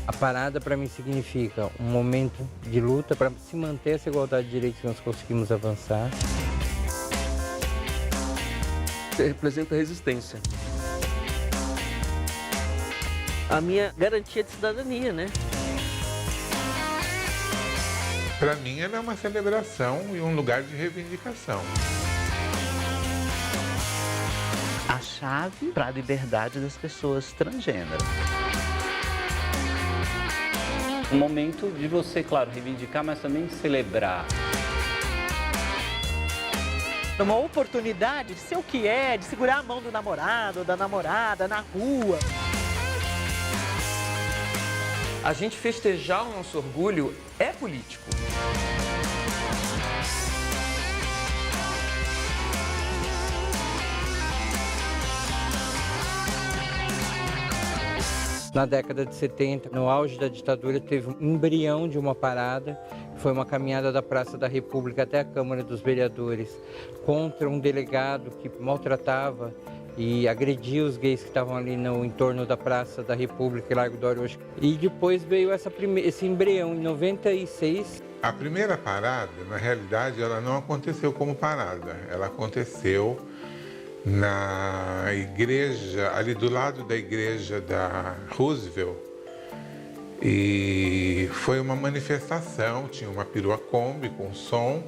A parada para mim significa um momento de luta para se manter essa igualdade de direitos que nós conseguimos avançar. Representa resistência. A minha garantia de cidadania, né? Para mim, ela é uma celebração e um lugar de reivindicação. A chave para a liberdade das pessoas transgêneras. Um momento de você, claro, reivindicar, mas também celebrar. Uma oportunidade de ser o que é, de segurar a mão do namorado ou da namorada na rua. A gente festejar o nosso orgulho é político. Na década de 70, no auge da ditadura, teve um embrião de uma parada, que foi uma caminhada da Praça da República até a Câmara dos Vereadores, contra um delegado que maltratava e agredia os gays que estavam ali no entorno da Praça da República e Largo do Arocho. E depois veio esse embrião, em 96. A primeira parada, na realidade, ela não aconteceu como parada. Ela aconteceu na igreja, ali do lado da igreja da Roosevelt. E foi uma manifestação, tinha uma perua Kombi com som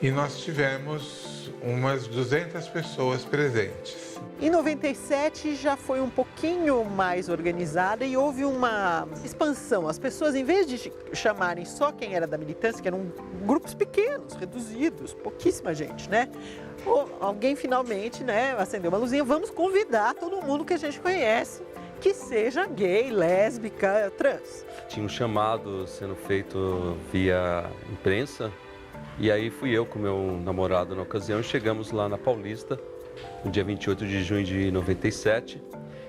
e nós tivemos umas 200 pessoas presentes. Em 97 já foi um pouquinho mais organizada e houve uma expansão. As pessoas, em vez de chamarem só quem era da militância, que eram grupos pequenos, reduzidos, pouquíssima gente, né? Alguém finalmente, né, acendeu uma luzinha, vamos convidar todo mundo que a gente conhece que seja gay, lésbica, trans. Tinha um chamado sendo feito via imprensa e aí fui eu com meu namorado na ocasião, chegamos lá na Paulista, no dia 28 de junho de 97.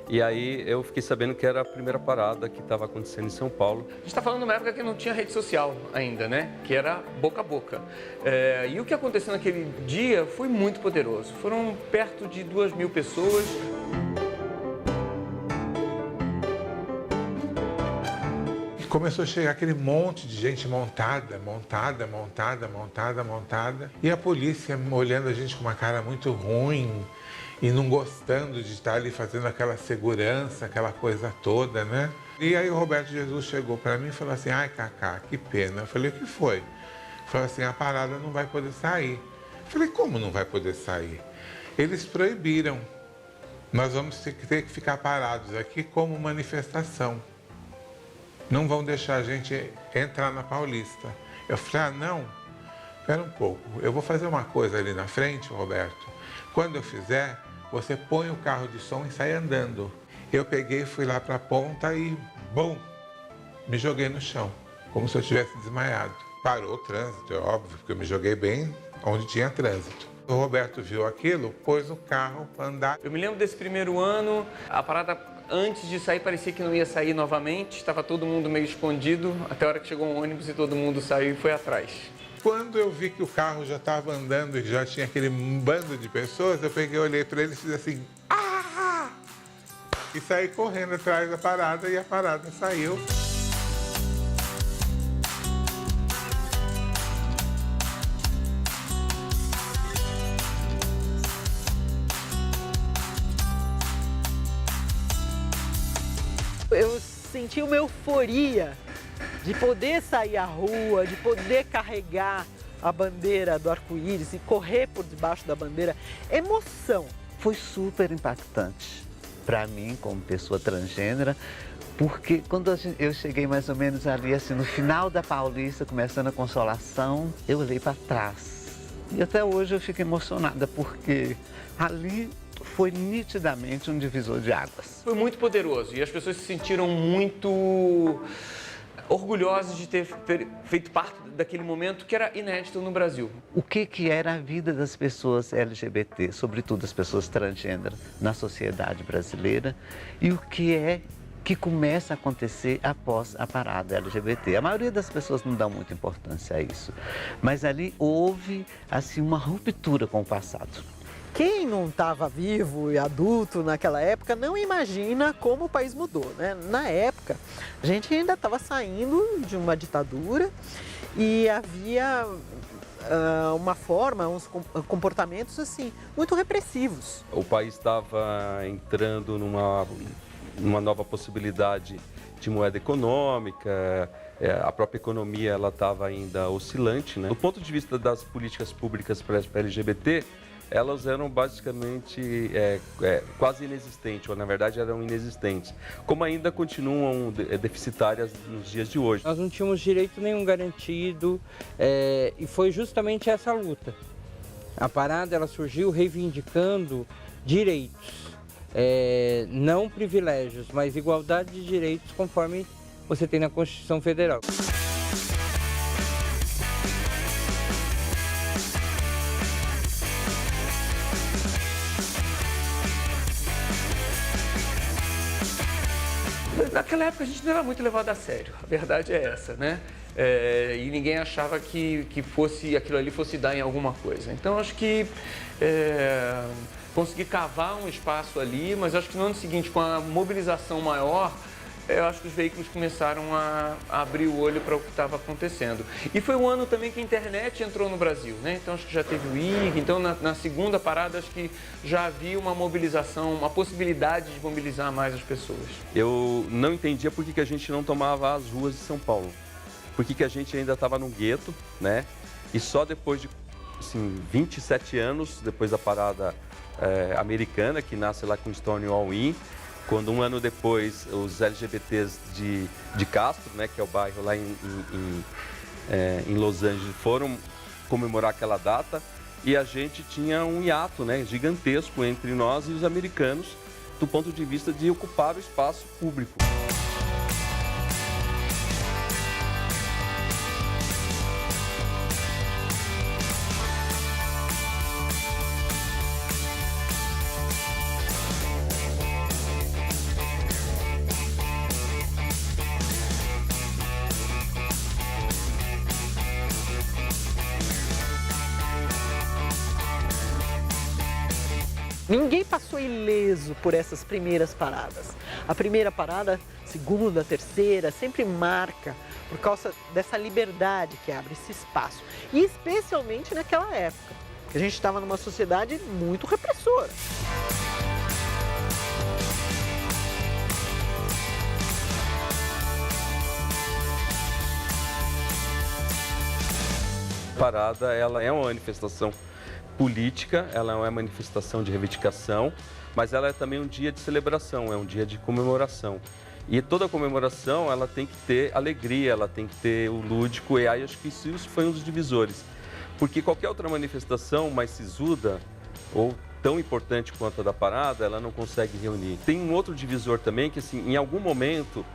E aí eu fiquei sabendo que era a primeira parada que estava acontecendo em São Paulo. A gente está falando de uma época que não tinha rede social ainda, né? Que era boca a boca. E o que aconteceu naquele dia foi muito poderoso. Foram perto de 2.000 pessoas. Começou a chegar aquele monte de gente montada. E a polícia olhando a gente com uma cara muito ruim e não gostando de estar ali fazendo aquela segurança, aquela coisa toda, né? E aí o Roberto Jesus chegou para mim e falou assim, ai, Cacá, que pena. Eu falei, o que foi? Ele falou assim, a parada não vai poder sair. Eu falei, como não vai poder sair? Eles proibiram. Nós vamos ter que ficar parados aqui como manifestação. Não vão deixar a gente entrar na Paulista. Eu falei, não, espera um pouco. Eu vou fazer uma coisa ali na frente, Roberto. Quando eu fizer, você põe o carro de som e sai andando. Eu peguei, fui lá para a ponta e, bum, me joguei no chão, como se eu tivesse desmaiado. Parou o trânsito, é óbvio, porque eu me joguei bem onde tinha trânsito. O Roberto viu aquilo, pôs o carro para andar. Eu me lembro desse primeiro ano, a parada antes de sair parecia que não ia sair novamente, estava todo mundo meio escondido, até a hora que chegou um ônibus e todo mundo saiu e foi atrás. Quando eu vi que o carro já estava andando e já tinha aquele bando de pessoas, eu peguei, olhei para eles e fiz assim, ah! E saí correndo atrás da parada e a parada saiu. Eu senti uma euforia de poder sair à rua, de poder carregar a bandeira do arco-íris e correr por debaixo da bandeira. Emoção. Foi super impactante para mim, como pessoa transgênera, porque quando eu cheguei mais ou menos ali, assim, no final da Paulista, começando a Consolação, eu olhei para trás. E até hoje eu fico emocionada, porque ali foi nitidamente um divisor de águas. Foi muito poderoso e as pessoas se sentiram muito orgulhosas de ter feito parte daquele momento que era inédito no Brasil. O que era a vida das pessoas LGBT, sobretudo as pessoas transgêneras, na sociedade brasileira, e o que é que começa a acontecer após a parada LGBT. A maioria das pessoas não dá muita importância a isso, mas ali houve assim, uma ruptura com o passado. Quem não estava vivo e adulto naquela época não imagina como o país mudou, né? Na época, a gente ainda estava saindo de uma ditadura e havia uma forma, uns comportamentos assim, muito repressivos. O país estava entrando numa nova possibilidade de moeda econômica, a própria economia ela estava ainda oscilante, né? Do ponto de vista das políticas públicas para LGBT, elas eram basicamente quase inexistentes, ou na verdade eram inexistentes, como ainda continuam deficitárias nos dias de hoje. Nós não tínhamos direito nenhum garantido e foi justamente essa luta. A parada ela surgiu reivindicando direitos, não privilégios, mas igualdade de direitos conforme você tem na Constituição Federal. Naquela época a gente não era muito levado a sério, a verdade é essa, né? E ninguém achava que aquilo ali fosse dar em alguma coisa. Então acho que consegui cavar um espaço ali, mas acho que no ano seguinte, com a mobilização maior, eu acho que os veículos começaram a abrir o olho para o que estava acontecendo. E foi um ano também que a internet entrou no Brasil, né? Então acho que já teve o IG, então na segunda parada acho que já havia uma mobilização, uma possibilidade de mobilizar mais as pessoas. Eu não entendia por que a gente não tomava as ruas de São Paulo. Por que a gente ainda estava num gueto, né? E só depois de 27 anos, depois da parada americana, que nasce lá com Stonewall Inn, quando um ano depois os LGBTs de Castro, né, que é o bairro lá em Los Angeles, foram comemorar aquela data e a gente tinha um hiato, né, gigantesco entre nós e os americanos do ponto de vista de ocupar o espaço público. Ninguém passou ileso por essas primeiras paradas. A primeira parada, segunda, terceira, sempre marca por causa dessa liberdade que abre esse espaço. E especialmente naquela época, que a gente estava numa sociedade muito repressora. A parada ela é uma manifestação política, ela é uma manifestação de reivindicação, mas ela é também um dia de celebração, é um dia de comemoração. E toda comemoração, ela tem que ter alegria, ela tem que ter o lúdico, e aí acho que isso foi um dos divisores. Porque qualquer outra manifestação mais sisuda, ou tão importante quanto a da parada, ela não consegue reunir. Tem um outro divisor também, que assim, em algum momento,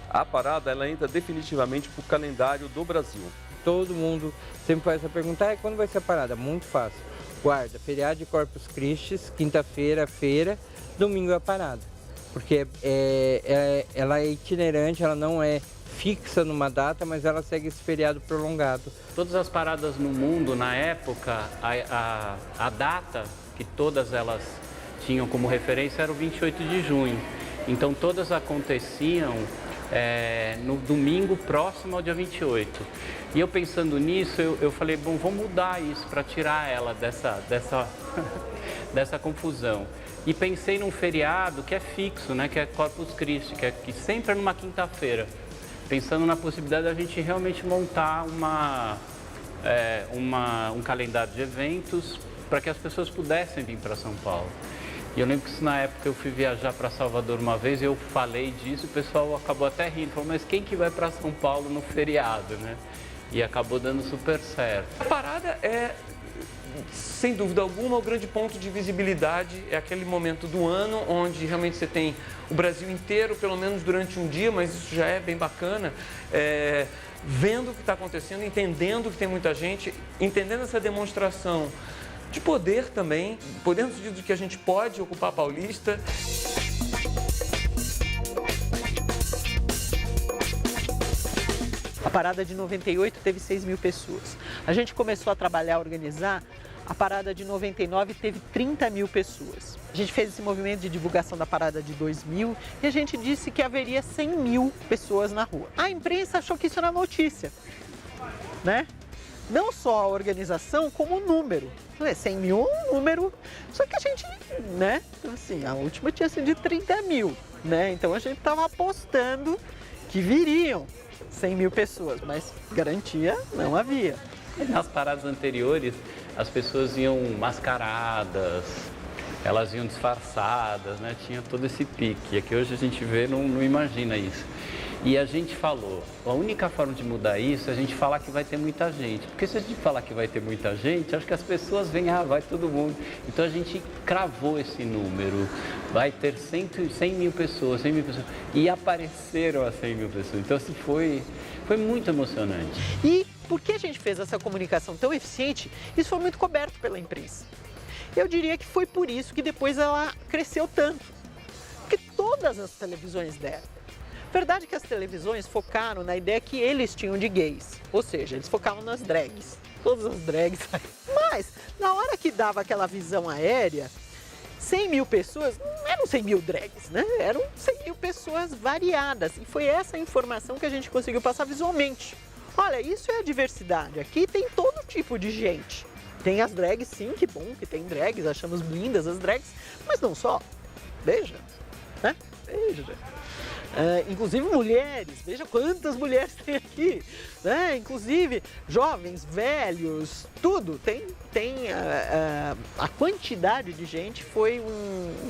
a parada ela entra definitivamente para o calendário do Brasil. Todo mundo sempre faz essa pergunta, quando vai ser a parada? Muito fácil. Guarda, feriado de Corpus Christi, quinta-feira, feira, domingo é a parada. Porque ela é itinerante, ela não é fixa numa data, mas ela segue esse feriado prolongado. Todas as paradas no mundo, na época, a data que todas elas tinham como referência era o 28 de junho. Então todas aconteciam no domingo próximo ao dia 28. E eu pensando nisso, eu falei, bom, vamos mudar isso para tirar ela dessa confusão. E pensei num feriado que é fixo, né, que é Corpus Christi, que sempre é numa quinta-feira. Pensando na possibilidade da gente realmente montar um calendário de eventos para que as pessoas pudessem vir para São Paulo. E eu lembro que na época eu fui viajar para Salvador uma vez, eu falei disso, o pessoal acabou até rindo, falou, mas quem que vai para São Paulo no feriado, né? E acabou dando super certo. A parada é, sem dúvida alguma, o grande ponto de visibilidade, é aquele momento do ano onde realmente você tem o Brasil inteiro, pelo menos durante um dia, mas isso já é bem bacana, vendo o que está acontecendo, entendendo que tem muita gente, entendendo essa demonstração de poder também, poder no sentido de que a gente pode ocupar a Paulista. A parada de 98 teve 6.000 pessoas. A gente começou a trabalhar, a organizar A parada de 99 teve 30 mil pessoas. A gente fez esse movimento de divulgação da parada de 2000 e a gente disse que haveria 100 mil pessoas na rua. A imprensa achou que isso era notícia, né? Não só a organização, como o número. 100 mil é um número, só que a gente, né? Assim, a última tinha sido de 30 mil, né? Então a gente estava apostando que viriam 100 mil pessoas, mas garantia não havia. Nas paradas anteriores, as pessoas iam mascaradas, elas iam disfarçadas, né? Tinha todo esse pique. Aqui hoje a gente vê, não imagina isso. E a gente falou, a única forma de mudar isso é a gente falar que vai ter muita gente. Porque se a gente falar que vai ter muita gente, acho que as pessoas vêm, vai todo mundo. Então a gente cravou esse número, vai ter 100 mil pessoas, 100 mil pessoas. E apareceram as 100 mil pessoas. Então assim, foi muito emocionante. E por que a gente fez essa comunicação tão eficiente? Isso foi muito coberto pela imprensa. Eu diria que foi por isso que depois ela cresceu tanto. Porque todas as televisões deram. Verdade é que as televisões focaram na ideia que eles tinham de gays. Ou seja, eles focavam nas drags. Todas as drags. Mas, na hora que dava aquela visão aérea, 100 mil pessoas, não eram 100 mil drags, né? Eram 100 mil pessoas variadas. E foi essa informação que a gente conseguiu passar visualmente. Olha, isso é a diversidade. Aqui tem todo tipo de gente. Tem as drags, sim, que bom que tem drags, achamos lindas as drags, mas não só. Veja, né? Veja. Inclusive mulheres, veja quantas mulheres tem aqui, né? Inclusive jovens, velhos, tudo. A quantidade de gente foi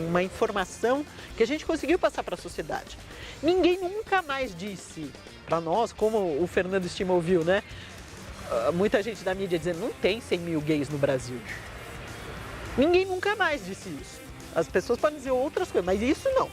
uma informação que a gente conseguiu passar para a sociedade. Ninguém nunca mais disse para nós, como o Fernando Estima ouviu, né? Muita gente da mídia dizendo, não tem 100 mil gays no Brasil. Ninguém nunca mais disse isso. As pessoas podem dizer outras coisas, mas isso não.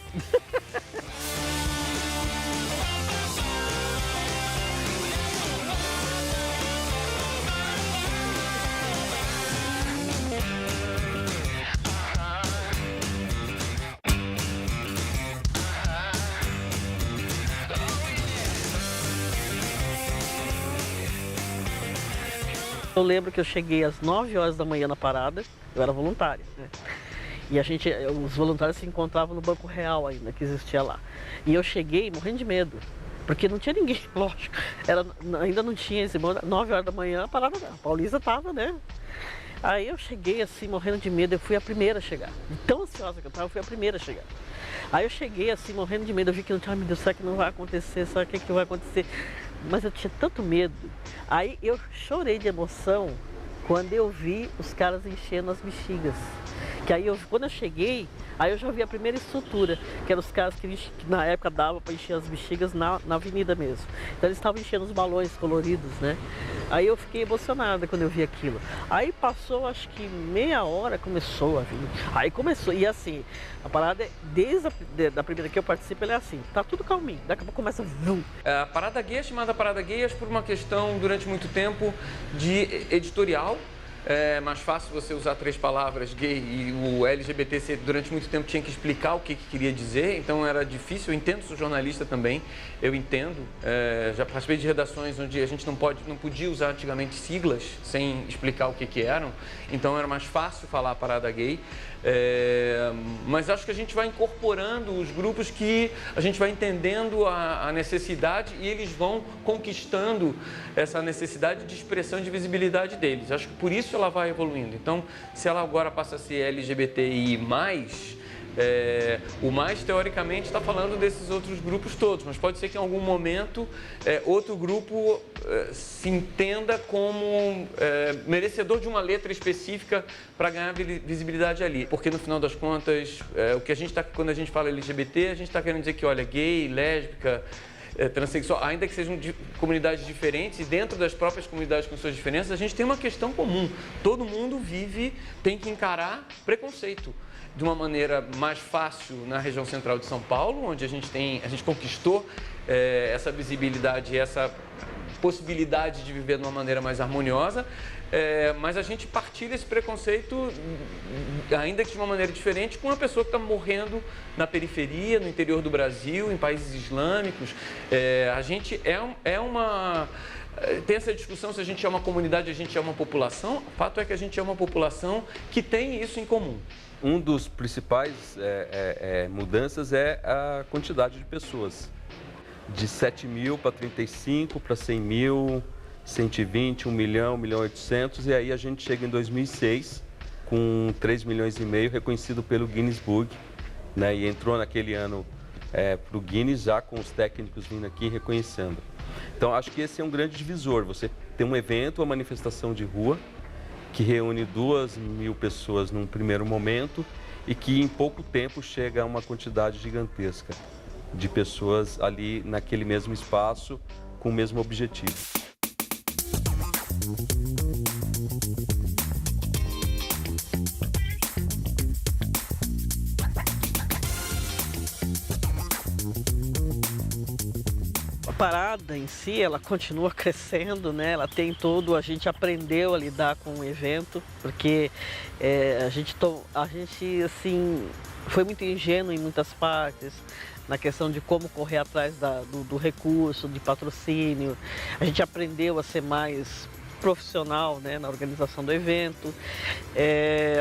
Eu lembro que eu cheguei às 9 horas da manhã na parada, eu era voluntário, né? E os voluntários se encontravam no Banco Real ainda, que existia lá. E eu cheguei morrendo de medo, porque não tinha ninguém, lógico. Ainda não tinha esse 9 horas da manhã, a parada, a Paulista estava, né? Aí eu cheguei assim, morrendo de medo, eu fui a primeira a chegar. Tão ansiosa que eu estava, eu fui a primeira a chegar. Aí eu cheguei assim, morrendo de medo, eu vi que não tinha, meu Deus, será que não vai acontecer? Será que vai acontecer? Mas eu tinha tanto medo. Aí eu chorei de emoção quando eu vi os caras enchendo as bexigas. Que aí, quando eu cheguei, aí eu já vi a primeira estrutura, que eram os caras que na época dava para encher as bexigas na avenida mesmo. Então eles estavam enchendo os balões coloridos, né? Aí eu fiquei emocionada quando eu vi aquilo. Aí passou, acho que meia hora, começou a vir. Aí começou, e assim, a parada, desde a primeira que eu participo, ela é assim, tá tudo calminho, daqui a pouco começa a... A parada gay é chamada parada gay por uma questão, durante muito tempo, de editorial. É mais fácil você usar 3 palavras, gay, e o LGBT durante muito tempo tinha que explicar o que queria dizer, então era difícil. Eu entendo, sou jornalista também, eu entendo. Já participei de redações onde a gente não podia usar antigamente siglas sem explicar o que eram, então era mais fácil falar a parada gay. Mas acho que a gente vai incorporando os grupos, que a gente vai entendendo a necessidade, e eles vão conquistando essa necessidade de expressão e de visibilidade deles. Acho que por isso ela vai evoluindo. Então, se ela agora passa a ser LGBTI+, o mais, teoricamente, está falando desses outros grupos todos, mas pode ser que em algum momento outro grupo se entenda como merecedor de uma letra específica para ganhar visibilidade ali. Porque, no final das contas, o que a gente quando a gente fala LGBT, a gente está querendo dizer que, olha, gay, lésbica, transexual, ainda que sejam de comunidades diferentes, e dentro das próprias comunidades com suas diferenças, a gente tem uma questão comum. Todo mundo tem que encarar preconceito de uma maneira mais fácil na região central de São Paulo, onde a gente conquistou essa visibilidade e essa possibilidade de viver de uma maneira mais harmoniosa, mas a gente partilha esse preconceito, ainda que de uma maneira diferente, com uma pessoa que está morrendo na periferia, no interior do Brasil, em países islâmicos. A gente é uma Tem essa discussão se a gente é uma comunidade, a gente é uma população. O fato é que a gente é uma população que tem isso em comum. Um dos principais mudanças é a quantidade de pessoas. De 7 mil para 35, para 100 mil, 120, 1 milhão, 1 milhão e 800. E aí a gente chega em 2006 com 3 milhões e meio reconhecido pelo Guinness Book, né? E entrou naquele ano para o Guinness já com os técnicos vindo aqui reconhecendo. Então acho que esse é um grande divisor. Você tem um evento, uma manifestação de rua, que reúne 2.000 pessoas num primeiro momento e que em pouco tempo chega a uma quantidade gigantesca de pessoas ali naquele mesmo espaço com o mesmo objetivo. A parada em si, ela continua crescendo, né? Ela tem todo, a gente aprendeu a lidar com o evento, porque a gente assim, foi muito ingênuo em muitas partes, na questão de como correr atrás do recurso, de patrocínio. A gente aprendeu a ser mais profissional, né, na organização do evento.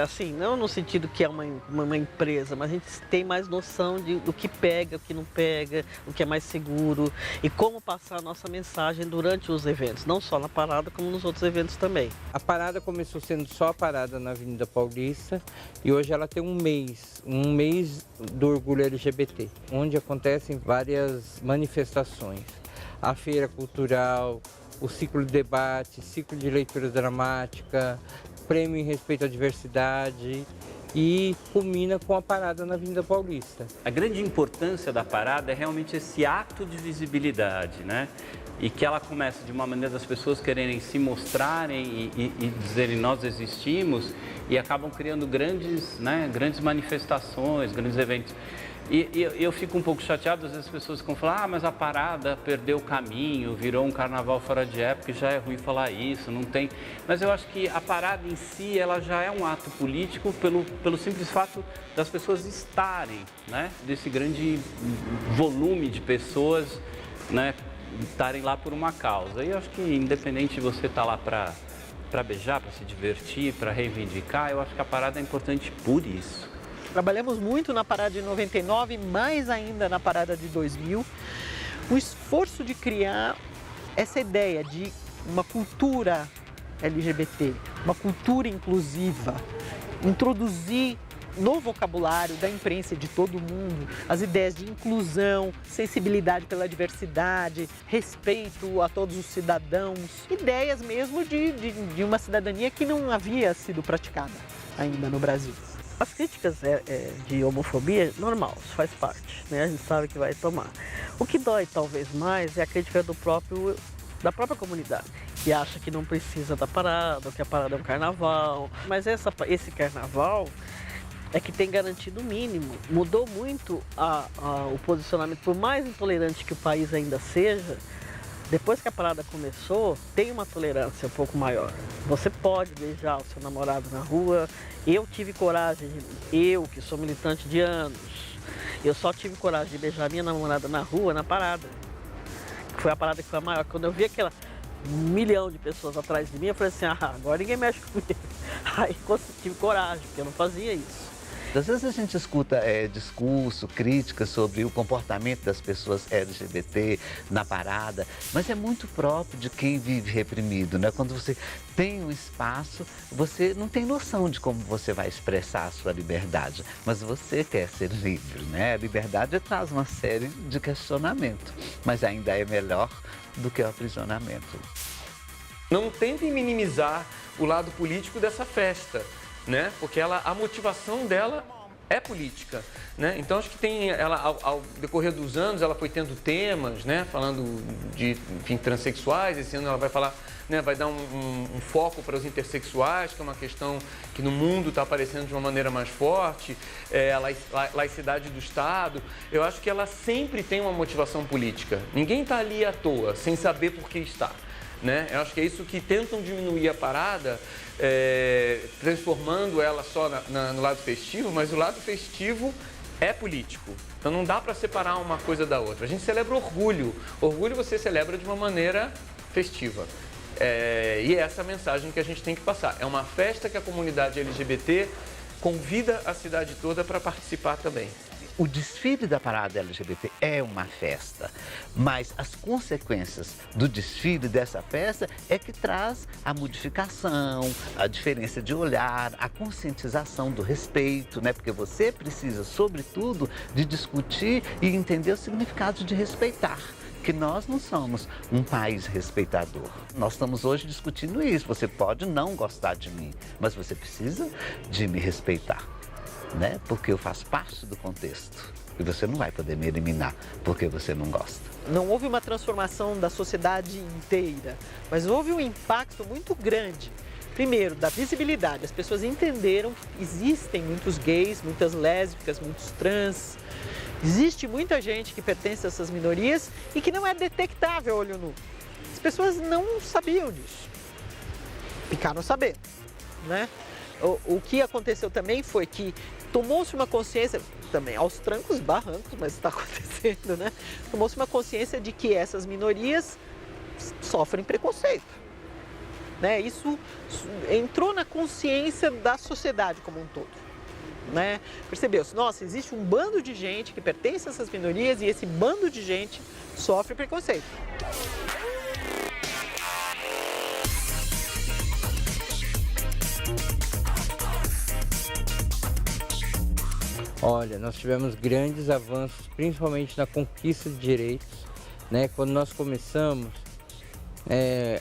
Assim, não no sentido que é uma empresa, mas a gente tem mais noção do que pega, o que não pega, o que é mais seguro e como passar a nossa mensagem durante os eventos, não só na parada, como nos outros eventos também. A parada começou sendo só a parada na Avenida Paulista e hoje ela tem um mês do orgulho LGBT, onde acontecem várias manifestações. A feira cultural, o ciclo de debate, ciclo de leitura dramática, prêmio em respeito à diversidade e culmina com a parada na Avenida Paulista. A grande importância da parada é realmente esse ato de visibilidade, né? E que ela começa de uma maneira das pessoas quererem se mostrarem e dizerem nós existimos e acabam criando grandes manifestações, grandes eventos. E eu fico um pouco chateado, às vezes as pessoas ficam falando, mas a parada perdeu o caminho, virou um carnaval fora de época, e já é ruim falar isso, não tem... Mas eu acho que a parada em si, ela já é um ato político pelo simples fato das pessoas estarem, né? Desse grande volume de pessoas, né? Estarem lá por uma causa. E eu acho que independente de você estar lá para beijar, para se divertir, para reivindicar, eu acho que a parada é importante por isso. Trabalhamos muito na parada de 99, mais ainda na parada de 2000. O esforço de criar essa ideia de uma cultura LGBT, uma cultura inclusiva, introduzir no vocabulário da imprensa e de todo mundo as ideias de inclusão, sensibilidade pela diversidade, respeito a todos os cidadãos, ideias mesmo de uma cidadania que não havia sido praticada ainda no Brasil. As críticas de homofobia, normal, isso faz parte, né? A gente sabe que vai tomar. O que dói talvez mais é a crítica da própria comunidade, que acha que não precisa da parada, que a parada é um carnaval. Mas esse carnaval é que tem garantido o mínimo. Mudou muito o posicionamento, por mais intolerante que o país ainda seja. Depois que a parada começou, tem uma tolerância um pouco maior. Você pode beijar o seu namorado na rua. Eu tive coragem, eu que sou militante de anos, eu só tive coragem de beijar minha namorada na rua, na parada. Foi a parada que foi a maior. Quando eu vi aquela 1 milhão de pessoas atrás de mim, eu falei assim, agora ninguém mexe comigo. Aí tive coragem, porque eu não fazia isso. Às vezes a gente escuta discurso, críticas sobre o comportamento das pessoas LGBT na parada, mas é muito próprio de quem vive reprimido, né? Quando você tem um espaço, você não tem noção de como você vai expressar a sua liberdade, mas você quer ser livre, né? A liberdade traz uma série de questionamentos, mas ainda é melhor do que o aprisionamento. Não tentem minimizar o lado político dessa festa, né? Porque a motivação dela é política, né? Então acho que ao decorrer dos anos ela foi tendo temas, né? Falando de transexuais. Esse ano ela vai falar, né? Vai dar um foco para os intersexuais, que é uma questão que no mundo está aparecendo de uma maneira mais forte, a laicidade do Estado. Eu acho que ela sempre tem uma motivação política. Ninguém está ali à toa, sem saber por que está. Né? Eu acho que é isso que tentam diminuir a parada, transformando ela só no lado festivo, mas o lado festivo é político. Então não dá para separar uma coisa da outra. A gente celebra orgulho. Orgulho você celebra de uma maneira festiva. E é essa mensagem que a gente tem que passar. É uma festa que a comunidade LGBT convida a cidade toda para participar também. O desfile da parada LGBT é uma festa, mas as consequências do desfile dessa festa é que traz a modificação, a diferença de olhar, a conscientização do respeito, né? Porque você precisa, sobretudo, de discutir e entender o significado de respeitar. Que nós não somos um país respeitador. Nós estamos hoje discutindo isso. Você pode não gostar de mim, mas você precisa de me respeitar, né? Porque eu faço parte do contexto. E você não vai poder me eliminar porque você não gosta. Não houve uma transformação da sociedade inteira, mas houve um impacto muito grande. Primeiro, da visibilidade. As pessoas entenderam que existem muitos gays, muitas lésbicas, muitos trans. Existe muita gente que pertence a essas minorias e que não é detectável a olho nu. As pessoas não sabiam disso. Ficaram sabendo, né? O que aconteceu também foi que tomou-se uma consciência, também aos trancos e barrancos, mas está acontecendo, né? Tomou-se uma consciência de que essas minorias sofrem preconceito, né? Isso entrou na consciência da sociedade como um todo. Né? Percebeu-se, nossa, existe um bando de gente que pertence a essas minorias e esse bando de gente sofre preconceito. Olha, nós tivemos grandes avanços, principalmente na conquista de direitos, né? Quando nós começamos,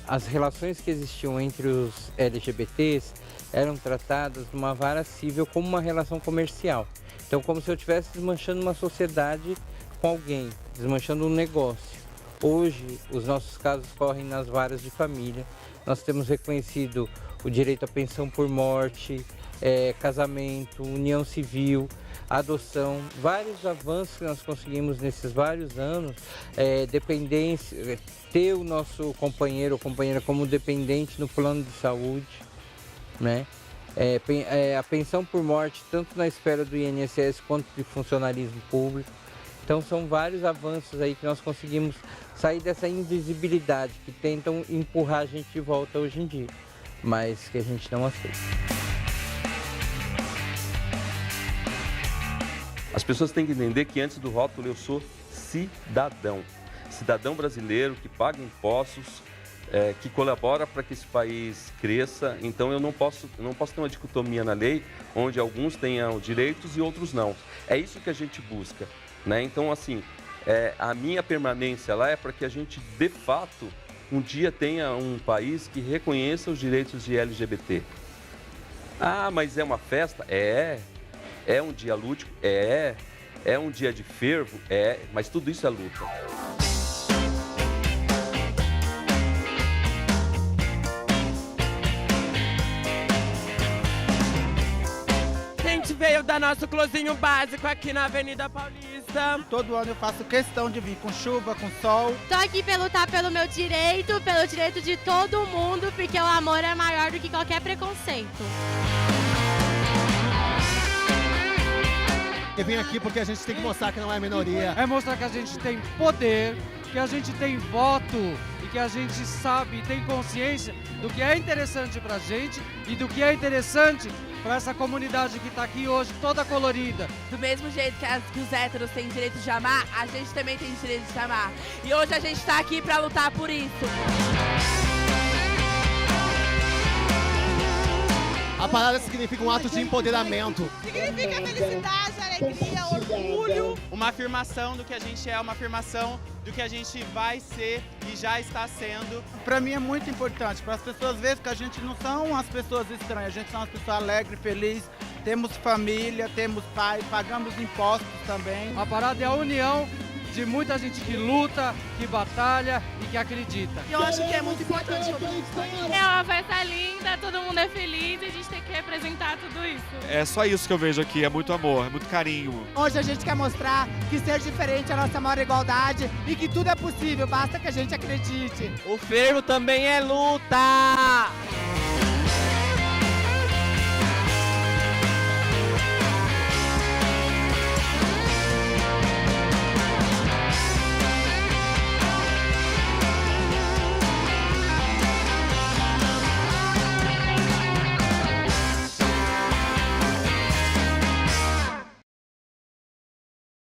as relações que existiam entre os LGBTs eram tratadas numa vara civil como uma relação comercial. Então, como se eu estivesse desmanchando uma sociedade com alguém, desmanchando um negócio. Hoje, os nossos casos correm nas varas de família. Nós temos reconhecido o direito à pensão por morte, casamento, união civil, adoção, vários avanços que nós conseguimos nesses vários anos, dependência, ter o nosso companheiro ou companheira como dependente no plano de saúde, né? A pensão por morte, tanto na esfera do INSS quanto de funcionalismo público. Então são vários avanços aí que nós conseguimos sair dessa invisibilidade que tentam empurrar a gente de volta hoje em dia, mas que a gente não aceita. As pessoas têm que entender que antes do rótulo eu sou cidadão. Cidadão brasileiro que paga impostos, que colabora para que esse país cresça. Então eu não posso ter uma dicotomia na lei onde alguns tenham direitos e outros não. É isso que a gente busca, né? Então, assim, a minha permanência lá é para que a gente, de fato, um dia tenha um país que reconheça os direitos de LGBT. Ah, mas é uma festa? É um dia lúdico? É um dia de fervo? Mas tudo isso é luta. A gente veio dar nosso closinho básico aqui na Avenida Paulista. Todo ano eu faço questão de vir com chuva, com sol. Tô aqui pra lutar pelo meu direito, pelo direito de todo mundo, porque o amor é maior do que qualquer preconceito. Eu vim aqui porque a gente tem que mostrar que não é minoria. É mostrar que a gente tem poder, que a gente tem voto e que a gente sabe e tem consciência do que é interessante pra gente e do que é interessante para essa comunidade que tá aqui hoje toda colorida. Do mesmo jeito que os héteros têm direito de amar, a gente também tem direito de amar. E hoje a gente tá aqui pra lutar por isso. A parada significa um ato de empoderamento. Significa felicidade, alegria, orgulho. Uma afirmação do que a gente é, uma afirmação do que a gente vai ser e já está sendo. Para mim é muito importante, para as pessoas verem que a gente não são as pessoas estranhas, a gente são as pessoas alegres, felizes, temos família, temos pai, pagamos impostos também. A parada é a união de muita gente que luta, que batalha e que acredita. Eu acho que é muito importante. É uma festa linda, todo mundo é feliz e a gente tem que representar tudo isso. É só isso que eu vejo aqui, é muito amor, é muito carinho. Hoje a gente quer mostrar que ser diferente é a nossa maior igualdade e que tudo é possível, basta que a gente acredite. O fervo também é luta!